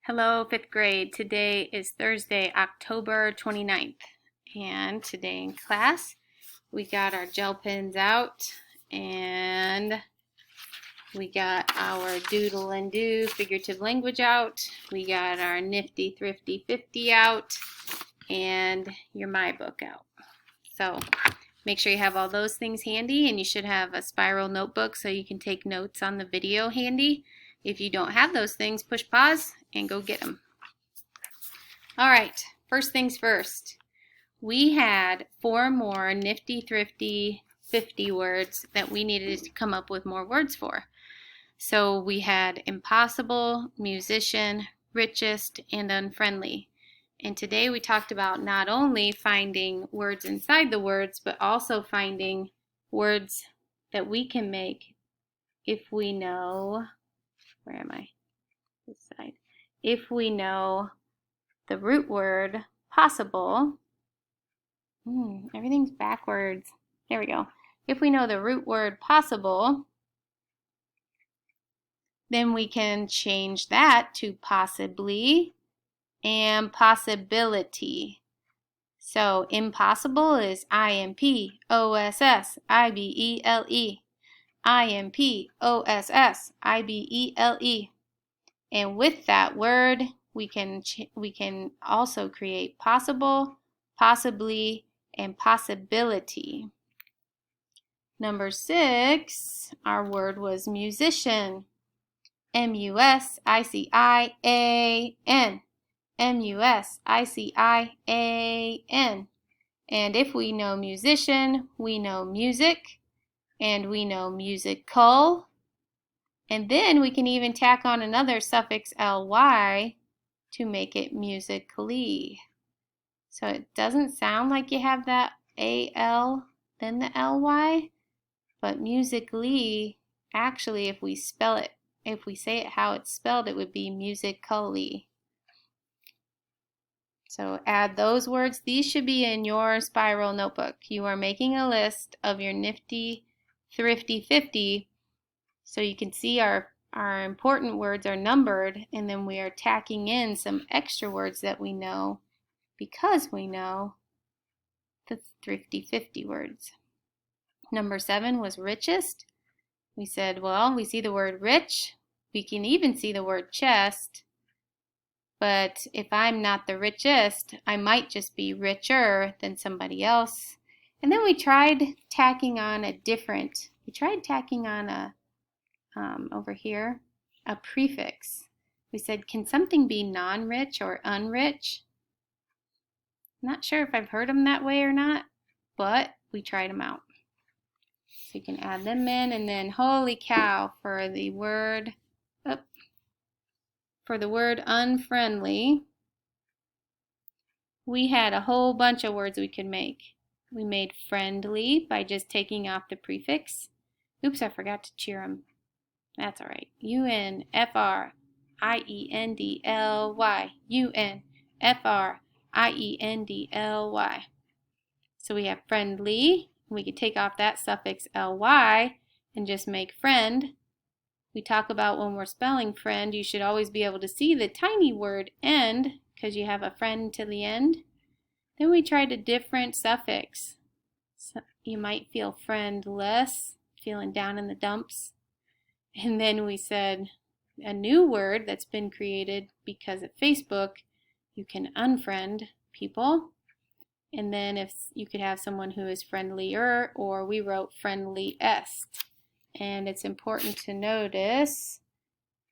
Hello, fifth grade. Today is Thursday, October 29th. And today in class, we got our gel pens out and we got our doodle and do figurative language out. We got our nifty thrifty 50 out and your my book out. So make sure you have all those things handy, and you should have a spiral notebook so you can take notes on the video handy. If you don't have those things, push pause and go get them. All right, first things first. We had 4 more nifty thrifty 50 words that we needed to come up with more words for. So we had impossible, musician, richest, and unfriendly. And today we talked about not only finding words inside the words, but also finding words that we can make if we know, where am I? This side. If we know the root word possible, everything's backwards. There we go. If we know the root word possible, then we can change that to possibly and possibility. So impossible is I-M-P-O-S-S-I-B-E-L-E. I-M-P-O-S-S-I-B-E-L-E. And with that word, we can also create possible, possibly, and possibility. Number 6, our word was musician. M-U-S-I-C-I-A-N. M-U-S-I-C-I-A-N. And if we know musician, we know music, and we know musical. And then we can even tack on another suffix ly to make it musically. So it doesn't sound like you have that al, then the ly, but musically, actually, if we say it how it's spelled, it would be musically. So add those words. These should be in your spiral notebook. You are making a list of your nifty, thrifty 50, so you can see our important words are numbered, and then we are tacking in some extra words that we know because we know the thrifty 50 words. Number 7 was richest. We said, well, we see the word rich. We can even see the word chest. But if I'm not the richest, I might just be richer than somebody else. And then we tried tacking on over here, a prefix. We said, can something be non-rich or unrich? Not sure if I've heard them that way or not, but we tried them out. So you can add them in, and then holy cow, for the word unfriendly, we had a whole bunch of words we could make. We made friendly by just taking off the prefix. Oops, I forgot to cheer them. That's all right. U-N-F-R-I-E-N-D-L-Y. U-N-F-R-I-E-N-D-L-Y. So we have friendly. We could take off that suffix ly and just make friend. We talk about when we're spelling friend, you should always be able to see the tiny word end because you have a friend to the end. Then we tried a different suffix. So you might feel friendless, feeling down in the dumps. And then we said a new word that's been created because of Facebook, you can unfriend people. And then if you could have someone who is friendlier, or we wrote friendliest. And it's important to notice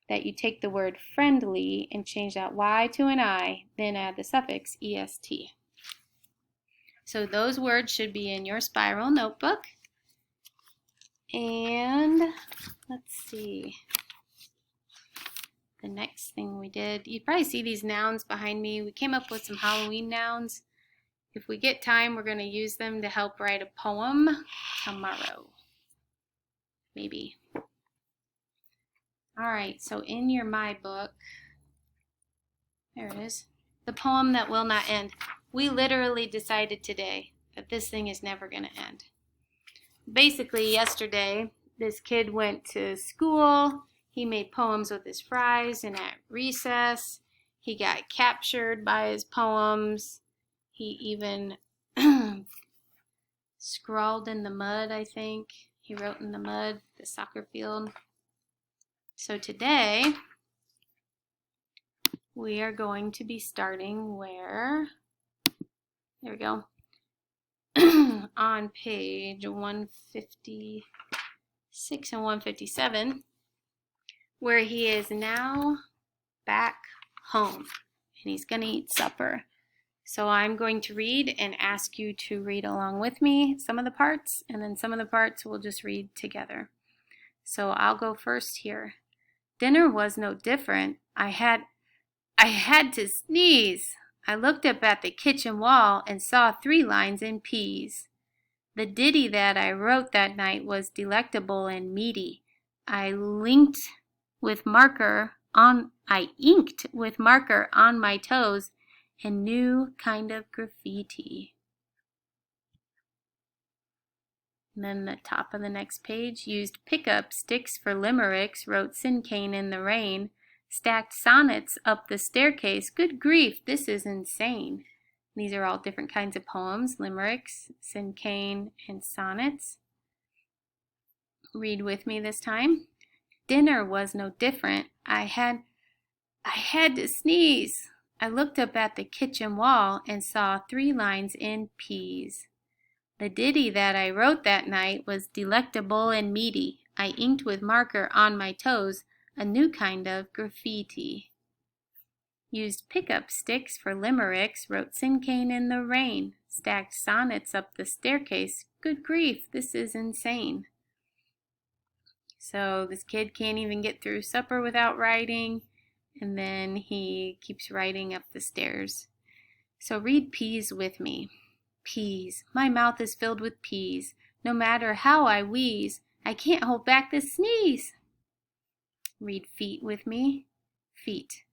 that you take the word friendly and change that y to an I, then add the suffix est. So those words should be in your spiral notebook. And let's see. The next thing we did, you probably see these nouns behind me. We came up with some Halloween nouns. If we get time, we're going to use them to help write a poem tomorrow. Maybe. All right, so in your my book, there it is, the poem that will not end. We literally decided today that this thing is never going to end. Basically, yesterday, this kid went to school. He made poems with his fries, and at recess, He got captured by his poems. He even scrawled in the mud, I think. He wrote in the mud, the soccer field. So today, we are going to be starting where, there we go, on page 156 and 157, where he is now back home and he's going to eat supper. So I'm going to read and ask you to read along with me some of the parts, and then some of the parts we'll just read together. So I'll go first here. Dinner was no different. I had to sneeze. I looked up at the kitchen wall and saw 3 lines in peas. The ditty that I wrote that night was delectable and meaty. I inked with marker on my toes a new kind of graffiti. And then the top of the next page, used pickup sticks for limericks, wrote Simile in the rain, stacked sonnets up the staircase. Good grief, this is insane. These are all different kinds of poems, limericks, Simile, and sonnets. Read with me this time. Dinner was no different. I had to sneeze. I looked up at the kitchen wall and saw 3 lines in peas. The ditty that I wrote that night was delectable and meaty. I inked with marker on my toes a new kind of graffiti. Used pickup sticks for limericks, wrote Simile in the rain, stacked sonnets up the staircase. Good grief, this is insane. So this kid can't even get through supper without writing, and then he keeps writing up the stairs. So read peas with me. Peas. My mouth is filled with peas. No matter how I wheeze, I can't hold back the sneeze. Read feet with me. Feet.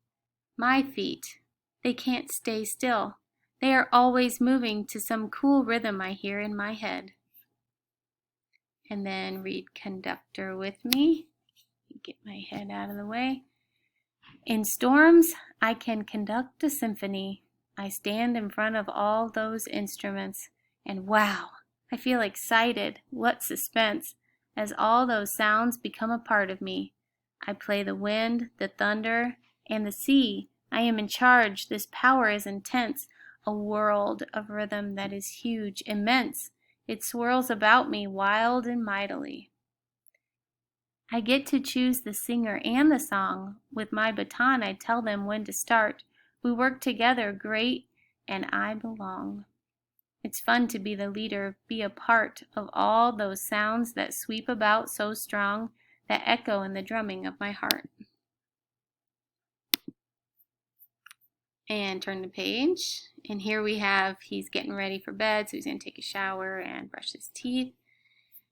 My feet. They can't stay still. They are always moving to some cool rhythm I hear in my head. And then read conductor with me. Get my head out of the way. In storms, I can conduct a symphony. I stand in front of all those instruments, and wow, I feel excited. What suspense, as all those sounds become a part of me. I play the wind, the thunder, and the sea. I am in charge. This power is intense, a world of rhythm that is huge, immense. It swirls about me wild and mightily. I get to choose the singer and the song. With my baton, I tell them when to start. We work together great, and I belong. It's fun to be the leader, be a part of all those sounds that sweep about so strong, that echo in the drumming of my heart. And turn the page, and here we have, he's getting ready for bed, so he's going to take a shower and brush his teeth.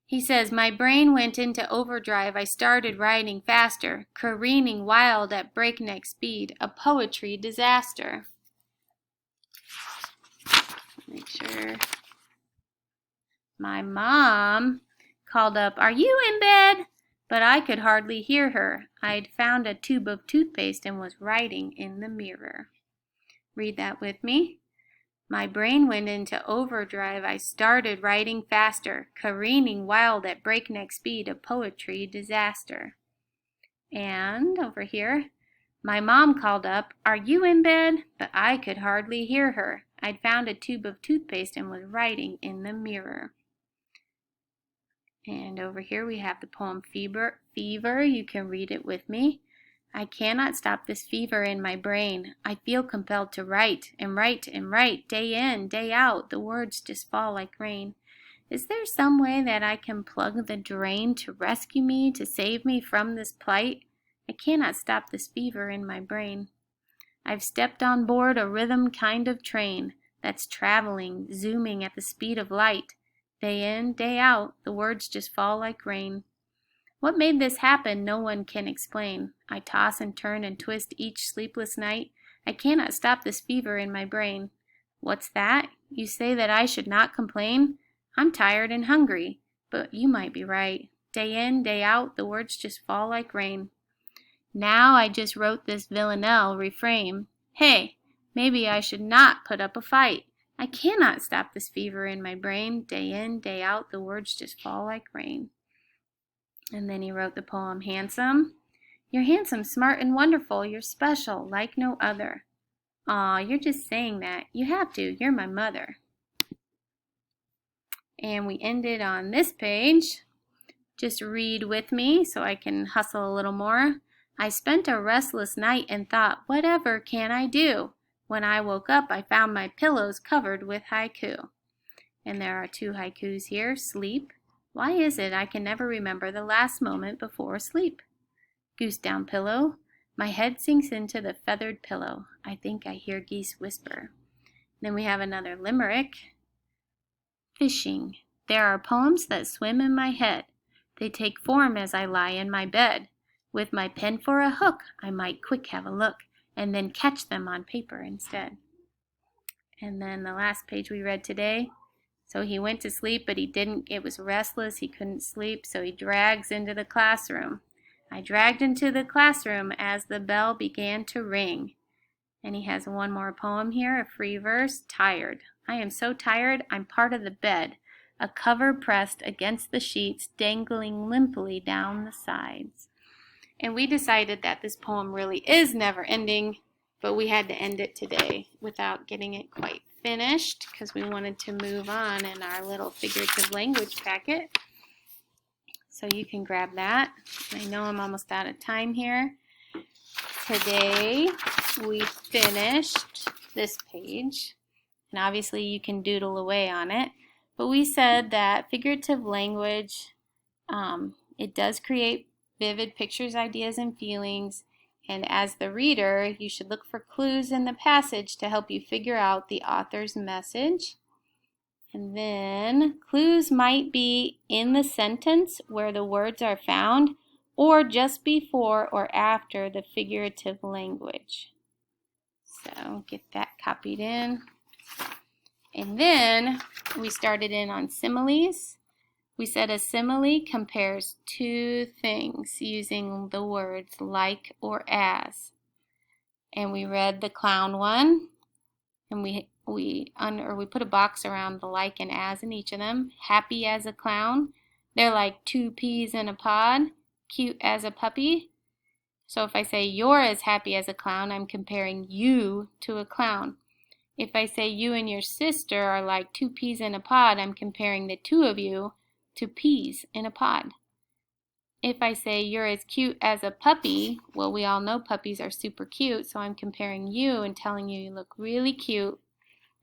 He says, my brain went into overdrive. I started writing faster, careening wild at breakneck speed, a poetry disaster. Make sure. My mom called up, are you in bed? But I could hardly hear her. I'd found a tube of toothpaste and was writing in the mirror. Read that with me. My brain went into overdrive. I started writing faster, careening wild at breakneck speed, a poetry disaster. And over here, my mom called up, are you in bed? But I could hardly hear her. I'd found a tube of toothpaste and was writing in the mirror. And over here we have the poem Fever. You can read it with me. I cannot stop this fever in my brain. I feel compelled to write and write and write, day in, day out. The words just fall like rain. Is there some way that I can plug the drain to rescue me, to save me from this plight? I cannot stop this fever in my brain. I've stepped on board a rhythm kind of train that's traveling, zooming at the speed of light. Day in, day out, the words just fall like rain. What made this happen no one can explain. I toss and turn and twist each sleepless night. I cannot stop this fever in my brain. What's that? You say that I should not complain? I'm tired and hungry, but you might be right. Day in, day out, the words just fall like rain. Now I just wrote this villanelle refrain. Hey, maybe I should not put up a fight. I cannot stop this fever in my brain. Day in, day out, the words just fall like rain. And then he wrote the poem Handsome. You're handsome, smart, and wonderful. You're special, like no other. Aw, you're just saying that. You have to. You're my mother. And we ended on this page. Just read with me so I can hustle a little more. I spent a restless night and thought, whatever can I do? When I woke up, I found my pillows covered with haiku. And there are 2 haikus here. Sleep. Why is it I can never remember the last moment before sleep? Goose down pillow. My head sinks into the feathered pillow. I think I hear geese whisper. Then we have another limerick. Fishing. There are poems that swim in my head. They take form as I lie in my bed. With my pen for a hook, I might quick have a look, and then catch them on paper instead. And then the last page we read today. So he went to sleep, but he didn't. It was restless. He couldn't sleep, so he drags into the classroom. I dragged into the classroom as the bell began to ring. And he has one more poem here, a free verse, Tired. I am so tired, I'm part of the bed, a cover pressed against the sheets, dangling limply down the sides. And we decided that this poem really is never ending, but we had to end it today without getting it quite finished because we wanted to move on in our little figurative language packet. So you can grab that. I know I'm almost out of time here. Today we finished this page, and obviously you can doodle away on it, but we said that figurative language, it does create vivid pictures, ideas, and feelings, and as the reader, you should look for clues in the passage to help you figure out the author's message. And then clues might be in the sentence where the words are found, or just before or after the figurative language. So get that copied in. And then we started in on similes. We said a simile compares 2 things using the words like or as. And we read the clown one, and we put a box around the like and as in each of them. Happy as a clown. They're like 2 peas in a pod. Cute as a puppy. So if I say you're as happy as a clown, I'm comparing you to a clown. If I say you and your sister are like 2 peas in a pod, I'm comparing the 2 of you to peas in a pod. If I say you're as cute as a puppy, well, we all know puppies are super cute, so I'm comparing you and telling you you look really cute,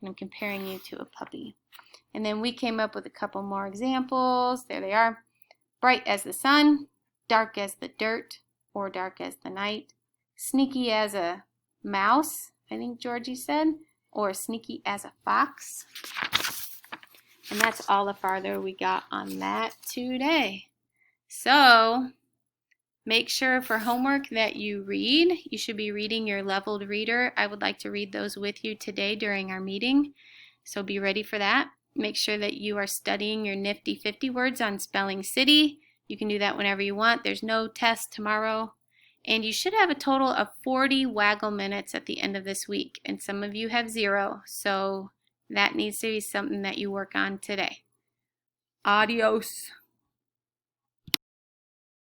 and I'm comparing you to a puppy. And then we came up with a couple more examples. There they are. Bright as the sun, dark as the dirt, or dark as the night. Sneaky as a mouse, I think Georgie said, or sneaky as a fox. And that's all the farther we got on that today. So make sure for homework that you read. You should be reading your leveled reader. I would like to read those with you today during our meeting. So be ready for that. Make sure that you are studying your nifty 50 words on spelling city. You can do that whenever you want. There's no test tomorrow. And you should have a total of 40 waggle minutes at the end of this week. And some of you have 0. So that needs to be something that you work on today. Adios.